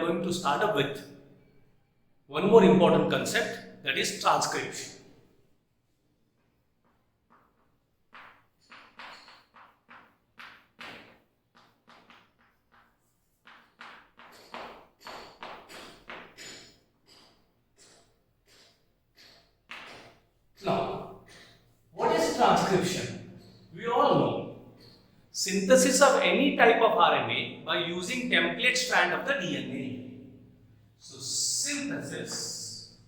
are going to start up with one more important concept, that is transcription. Now, what is transcription? We all know synthesis of any type of RNA by using template strand of the DNA. So, synthesis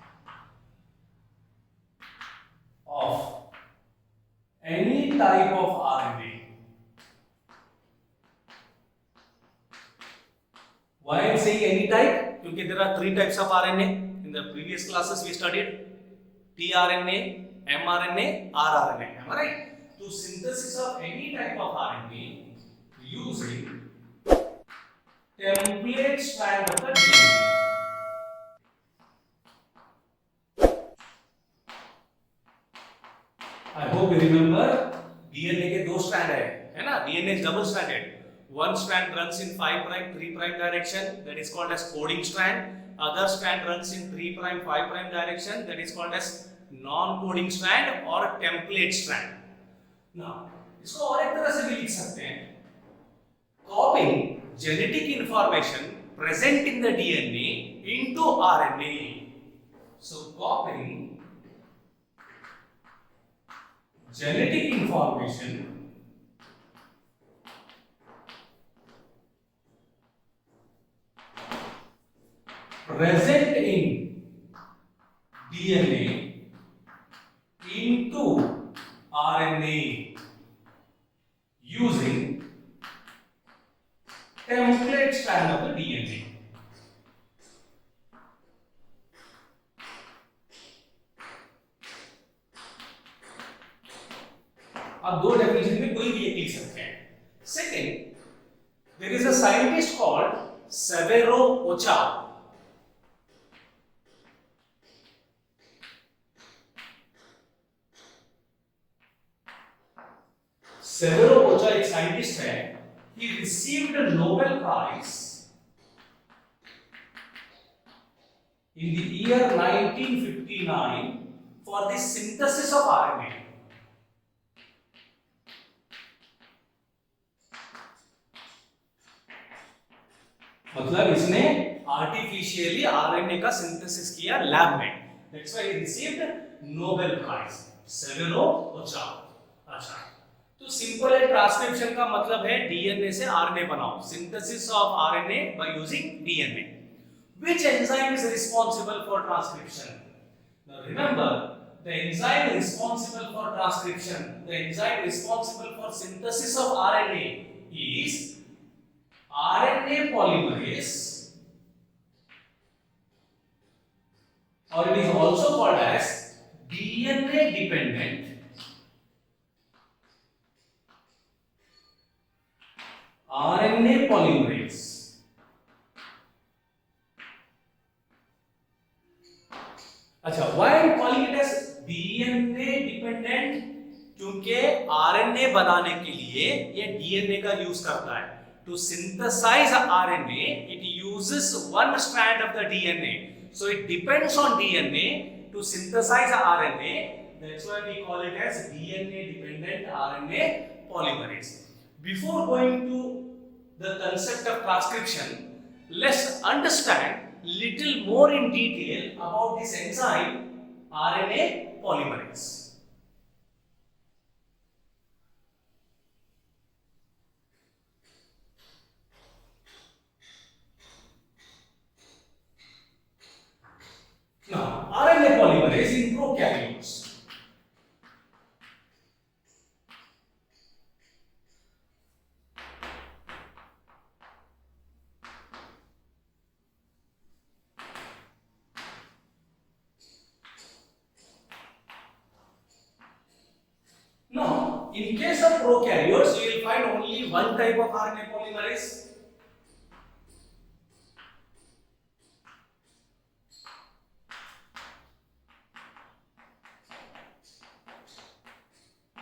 of any type of RNA. Why I am saying any type? Because there are three types of RNA. In the previous classes we studied tRNA, mRNA, rRNA. Am I right? So, synthesis of any type of RNA using template strand of the DNA. I hope you remember DNA के दो strand है ना? DNA is double stranded. One strand runs in 5 prime 3 prime direction, that is called as coding strand. Other strand runs in 3 prime 5 prime direction, that is called as non-coding strand or template strand. Now, इसको और एक तरह से भी लिख सकते हैं. Copying genetic information present in the DNA into RNA. So, copying genetic information present in DNA into RNA using template strand of the DNA. आप दो डेफिनेशन में कोई भी एक लिख सकते हैं. Second, there is a scientist called Severo Ochoa. Severo Ochoa एक साइंटिस्ट है. He received a Nobel Prize in the year 1959 for the synthesis of RNA. मतलब इसने आर्टिफिशियली आरएनए का सिंथेसिस किया लैब में. That's why he received Nobel Prize. Severo Ocha. अच्छा, तो simple है. ट्रांसक्रिप्शन का मतलब है डीएनए से आरएनए बनाओ. Synthesis of RNA by using DNA. Which enzyme is responsible for transcription? Now remember, the enzyme responsible for transcription, the enzyme responsible for synthesis of RNA is RNA polymerase, or it is also called as DNA dependent RNA polymerase. अच्छा, why I am calling it as DNA dependent? क्योंकि RNA बनाने के लिए ये DNA का use करता है. To synthesize RNA, it uses one strand of the DNA. So it depends on DNA to synthesize RNA. That's why we call it as DNA dependent RNA polymerase. Before going to the concept of transcription, let's understand little more in detail about this enzyme RNA polymerase. Now, RNA polymerase in prokaryotes. Now, in case of prokaryotes, you will find only one type of RNA polymerase.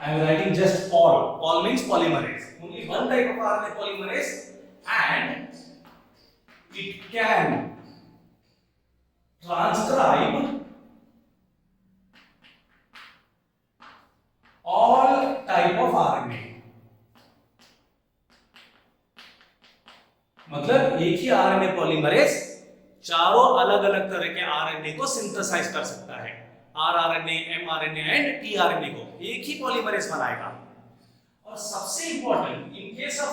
I am writing just Pol. Pol means polymerase. Only one type of RNA polymerase, and it can transcribe all type of RNA। मतलब एक ही RNA polymerase चारों अलग अलग तरह के RNA को synthesise कर सकता है। आरआरएनए, एमआरएनए एंड टीआरएनए को एक ही पॉलीमरेज बनाएगा। और सबसे important, in case of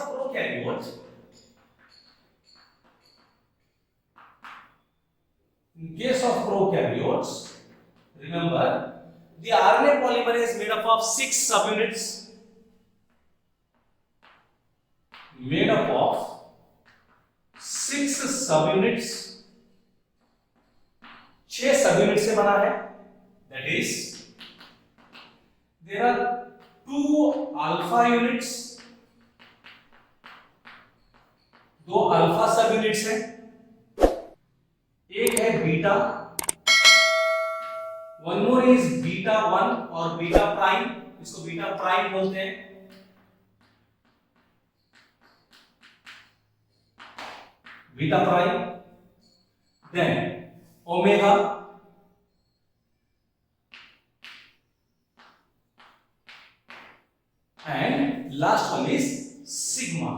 prokaryote, remember the RNA polymerase is made up of 6 subunits, made up of 6 subunits, 6 subunit से बना है। That is, there are 2 alpha units, 2 alpha subunits हैं, एक है beta, one more is beta 1 और beta prime, इसको beta prime बोलते हैं। Beta prime, then omega, and last one is sigma.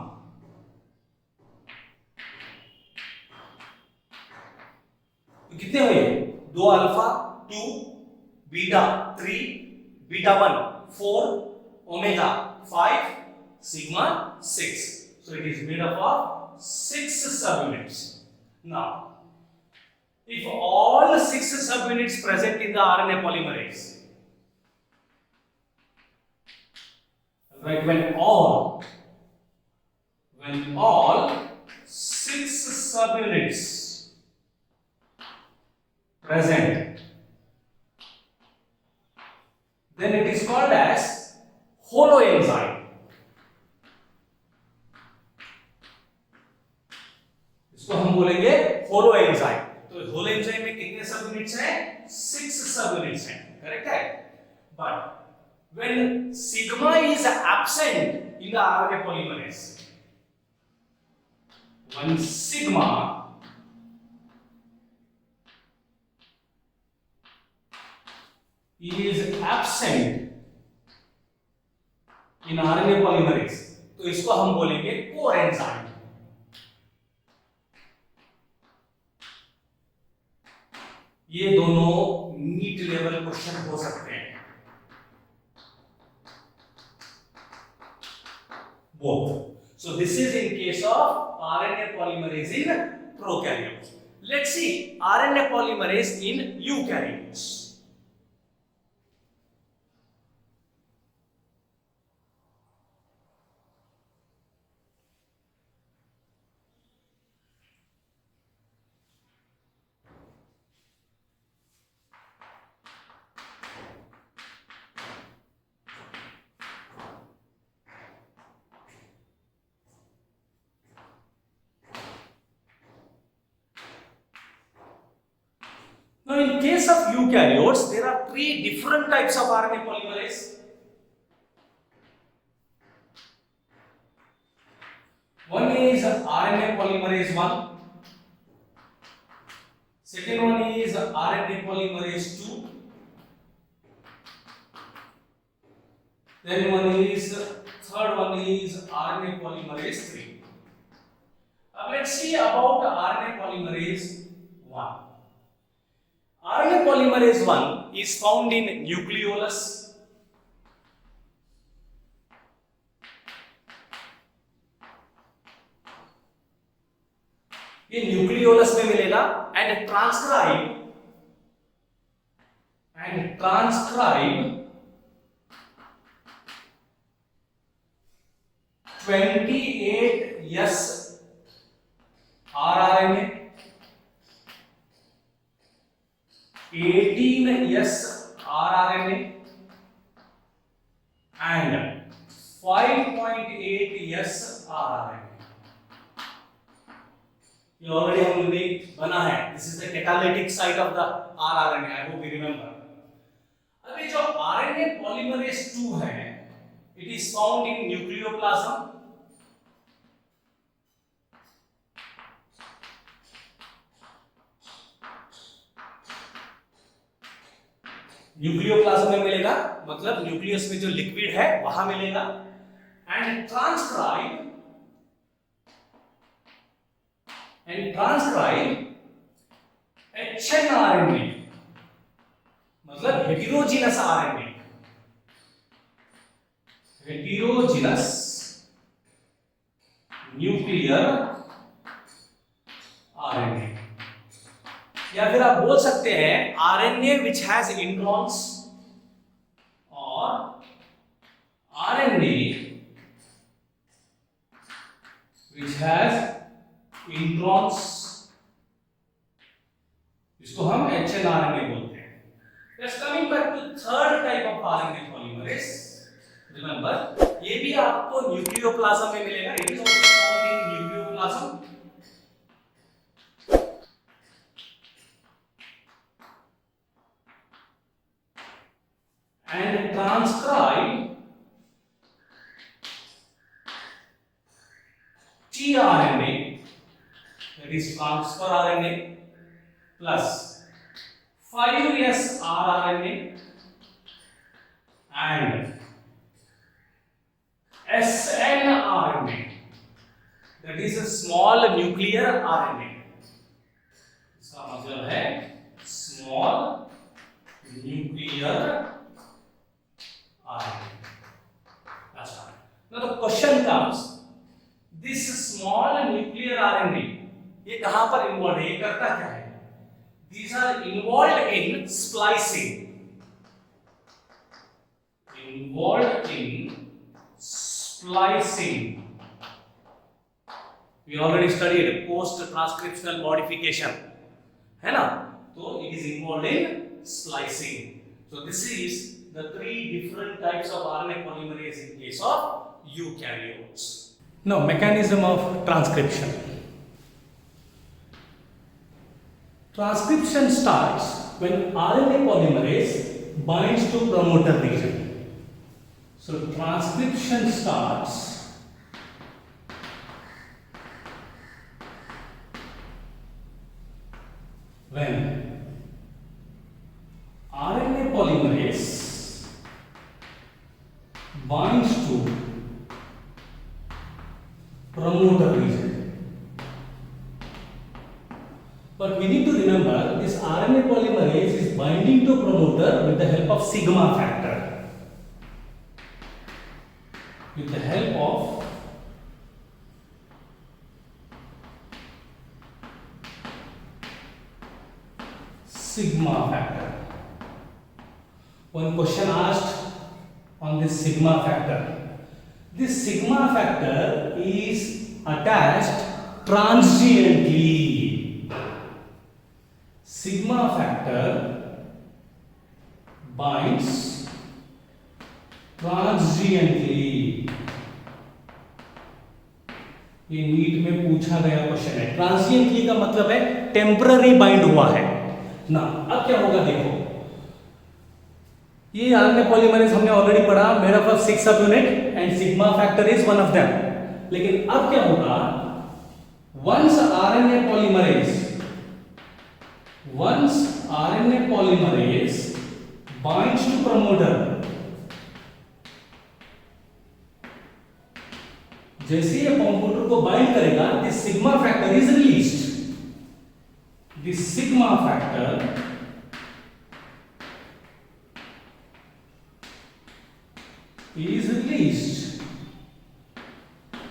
तो कितने हुए? 2 alpha 2, beta 3, beta 1 4, omega 5, sigma 6. So it is made up of 6 subunits. Now, if all 6 subunits present in the RNA polymerase, right, when all 6 subunits present, then it is called as holoenzyme. इसको हम बोलेंगे holoenzyme। तो holoenzyme में कितने subunits हैं? 6 subunits हैं, correct है। But when sigma is absent in the RNA polymerase, when sigma is absent in RNA polymerase, तो इसको हम बोलेंगे कोएंजाइम। ये दोनों नीट लेवल क्वेश्चन हो सकते हैं, both. So this is in case of RNA polymerase in prokaryotes. Let's see RNA polymerase in eukaryotes. Now, in case of eukaryotes, there are 3 different types of RNA polymerase. One is RNA polymerase 1, second one is RNA polymerase 2, then third one is RNA polymerase 3. Now let's see about RNA polymerase 1. RNA polymerase 1 is found in nucleolus, ये nucleolus में मिलेगा, and transcribe 28S rRNA, 18S rRNA and 5.8S rRNA। ये already हमने बना है। This is the catalytic site of the rRNA, I hope you remember. अभी जो RNA polymerase 2 है, it is found in nucleoplasm, nucleoplasm में मिलेगा, मतलब न्यूक्लियस में जो लिक्विड है वहां मिलेगा। एंड ट्रांसक्राइब HNRNA, मतलब heterogeneous RNA, heterogeneous nuclear RNA, या फिर आप बोल सकते हैं आरएनए विच हैज इंट्रॉन्स और आरएनए विच हैज इंट्रॉन्स, इसको हम HNRNA बोलते हैं। Let's coming back to third type of RNA polymerase. Remember, ये भी आपको न्यूक्लियोप्लाज्म में मिलेगा। It is also found in nucleoplasm. And transcribe tRNA, that is transfer RNA, plus 5s rRNA and snRNA, that is a small nuclear RNA. इसका मतलब है small nuclear RNA. अच्छा, now the question comes, this small nuclear RNA ये कहां पर involve है, ये करता क्या है? These are involved in splicing. Involved in splicing. We already studied post-transcriptional modification, है ना? So it is involved in splicing. So this is the three different types of RNA polymerase in case of eukaryotes. Now, mechanism of transcription. Transcription starts when RNA polymerase binds to promoter region. So transcription starts when RNA polymerase binds to promoter region. But we need to remember this RNA polymerase is binding to promoter with the help of sigma factor. With the help of sigma factor. One question asked on this sigma factor. This sigma factor is attached transiently. Sigma factor binds transiently. ये NEET में पूछा गया question है। ट्रांसिएंटली का मतलब है temporary bind हुआ है ना। अब क्या होगा देखो, ये आरएनए पॉलीमरेज हमने ऑलरेडी पढ़ा, made up of 6 subunit and sigma factor is one of them. लेकिन अब क्या होगा, वंस RNA polymerase binds to promoter, जैसे ये प्रमोटर को बाइंड करेगा, this sigma factor is released. This sigma factor is released.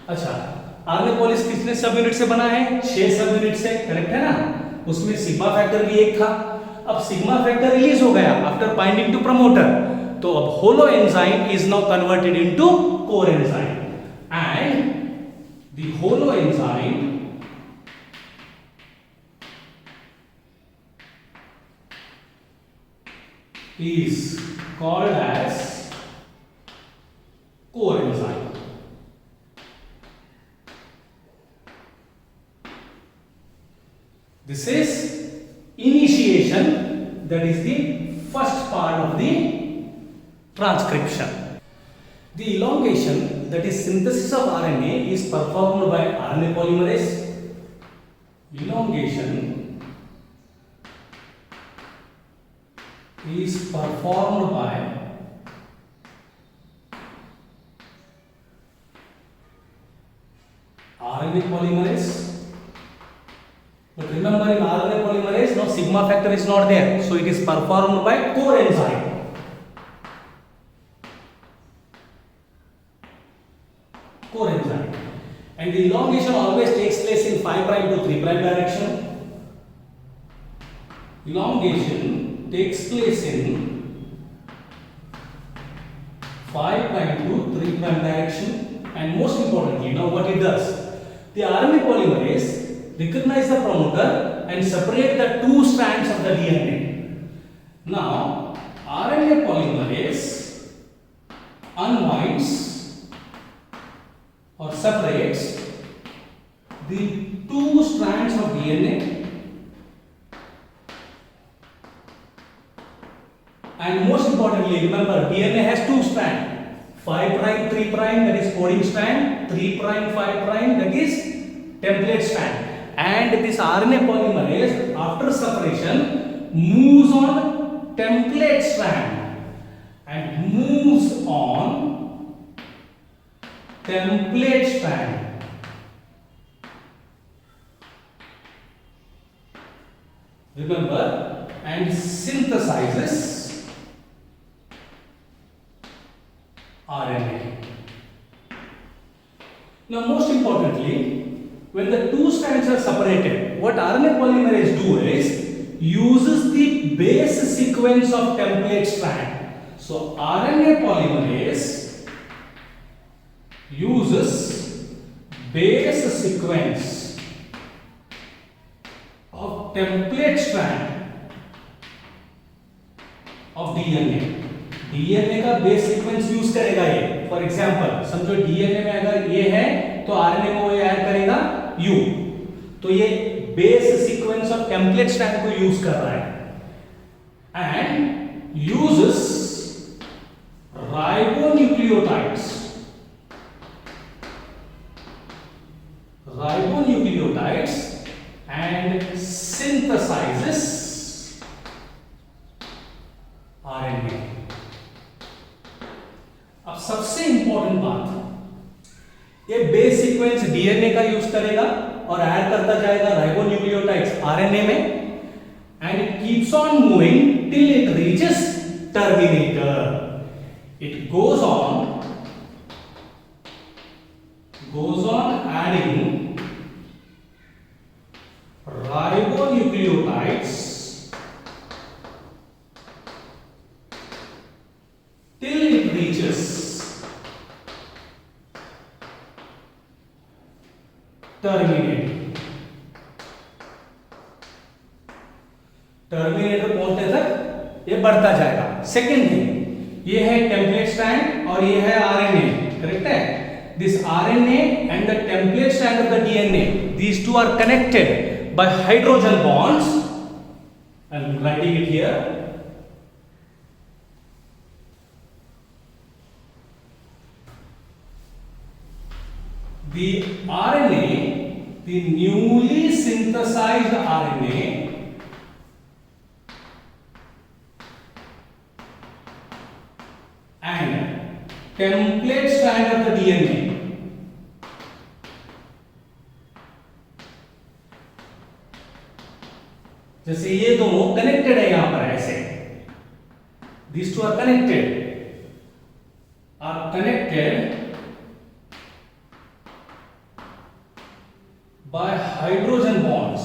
अच्छा, आरएनए पॉलीमरेज कितने सब यूनिट से बना है? 6 सब यूनिट से, करेक्ट है ना? उसमें सिग्मा फैक्टर भी एक था। अब सिग्मा फैक्टर रिलीज हो गया आफ्टर बाइंडिंग टू प्रमोटर, तो अब holo enzyme is now converted into core enzyme and the holo enzyme is called as core enzyme. This is initiation, that is the first part of the transcription. The elongation, that is synthesis of RNA, is performed by RNA polymerase. Elongation is performed by RNA polymerase. But remember, in RNA polymerase, no sigma factor is not there, so it is performed by core enzyme. Core enzyme, and the elongation always takes place in 5' to 3' direction. Elongation takes place in 5' to 3' direction, and most importantly, now what it does, the RNA polymerase recognize the promoter and separate the two strands of the DNA. Now, RNA polymerase unwinds or separates the two strands of DNA, and most importantly, remember, DNA has two strands, 5', 3', that is coding strand, 3', 5', that is template strand. And this RNA polymerase, after separation, moves on template strand and moves on template strand. Remember, and synthesizes RNA. Now, most importantly, when the two strands are separated, what RNA polymerase do is uses the base sequence of template strand. So, RNA polymerase uses base sequence of template strand of DNA. DNA का base sequence use करेगा ये. For example समझो DNA में अगर ये है तो RNA में वो ऐड करेगा U. तो ये base sequence of template strand को यूज कर रहा है and uses ribonucleotides. Ribonucleotides and synthesizes RNA. अब सबसे इंपॉर्टेंट बात, ये बेस सीक्वेंस डीएनए का यूज करेगा और ऐड करता जाएगा राइबोन्यूक्लियोटाइड्स आरएनए में, and it keeps on moving till it reaches terminator. It goes on adding ribonucleotides till it reaches terminator पहुंचने तक ये बढ़ता जाएगा. सेकेंड थिंग, ये है टेम्पलेट स्ट्रैंड और ये है आरएनए, करेक्ट है. This RNA and the template strand of the DNA, these two are connected by hydrogen bonds. I'm writing it here. The RNA, the newly synthesized RNA, and template strand of the DNA, जैसे ये दोनों connected है यहां पर ऐसे, these two are connected by hydrogen bonds,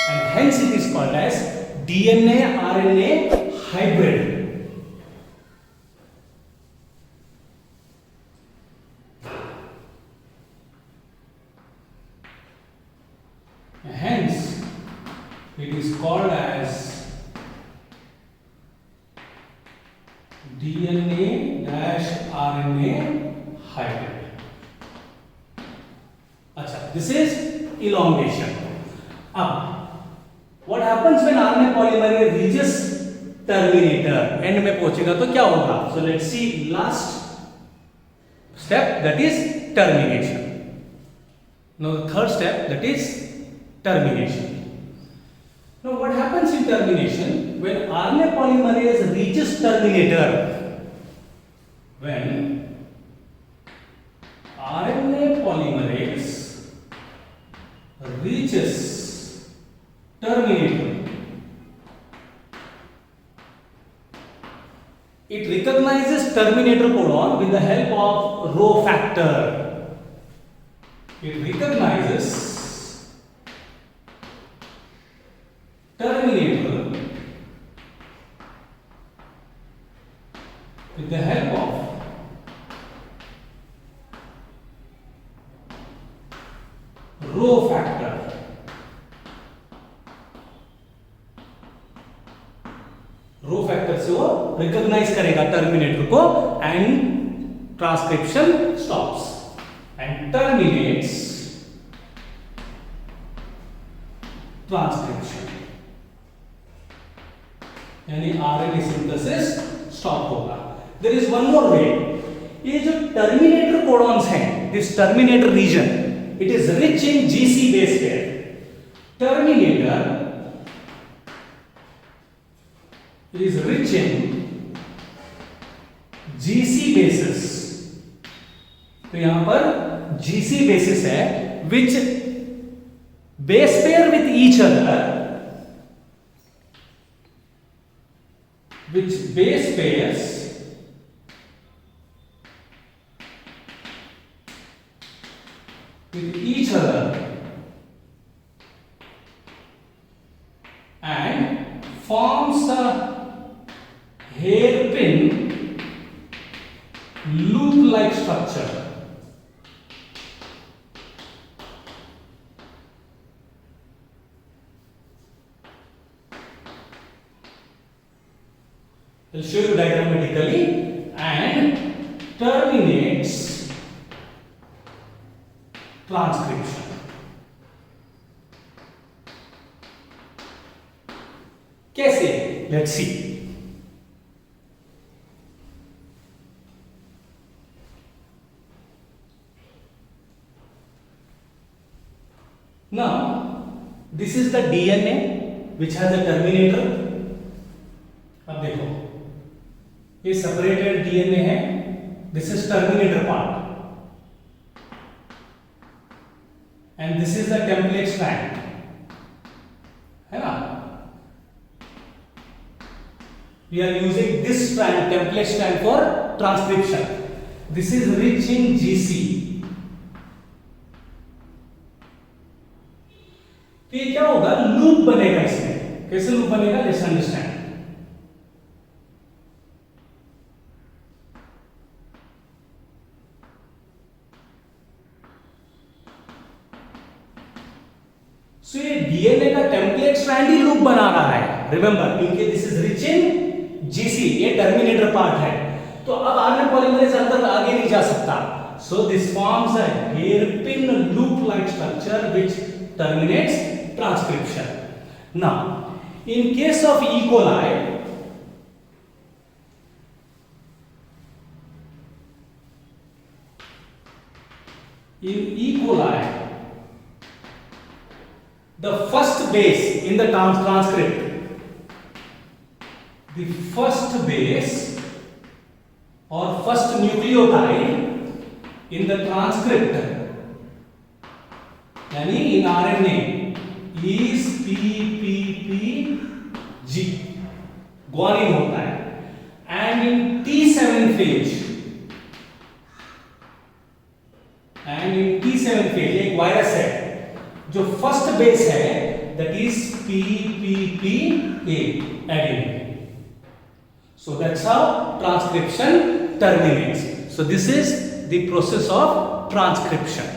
and hence it is called as DNA RNA hybrid. Hence it is called as DNA-RNA hybrid. अच्छा, this is elongation. अब what happens when RNA polymerase reaches terminator, end में पहुंचेगा तो क्या होगा? So let's see last step, that is termination. Now the third step, that is termination. Now what happens in termination when RNA polymerase reaches terminator? When RNA polymerase reaches terminator, it recognizes terminator codon with the help of Rho factor. It recognizes terminator with the help of Rho factor. Rho factor से वो recognise करेगा terminator को and transcription stops and terminates transcription, यानी RNA synthesis stop होगा. There is one more way. ये जो terminator codons हैं, this terminator region, it is rich in GC base pair. Terminator is rich in GC bases. तो यहां पर GC bases है which base pair with each other, which base pairs with each other and forms a hairpin loop-like structure. I'll show you diagrammatically, and terminates transcription. कैसे? Let's see. Now, this is the DNA which has a terminator. अब देखो, ये separated DNA है. This is terminator part, and this is the template strand, है ना? We are using this strand, template strand, for transcription. This is rich in GC. तो ये क्या होगा? लूप बनेगा इसमें. कैसे लूप बनेगा? Let's understand. सो ये डीएनए का टेम्पलेट स्ट्रैंड ही लूप बना रहा है. रिमेंबर, क्योंकि this is rich in GC, ये टर्मिनेटर पार्ट है. तो अब आरएनए पॉलीमरेज अंदर आगे नहीं जा सकता. So this forms a hairpin loop like structure which terminates transcription. Now, in case of E. coli, the first base in the transcript, the first base or first nucleotide in the transcript, यानी in RNA is PPPG, guanine होता है. And in T7 phase, एक virus है जो first base है, that is PPPA adenine. So that's how transcription terminates. So this is the process of transcription.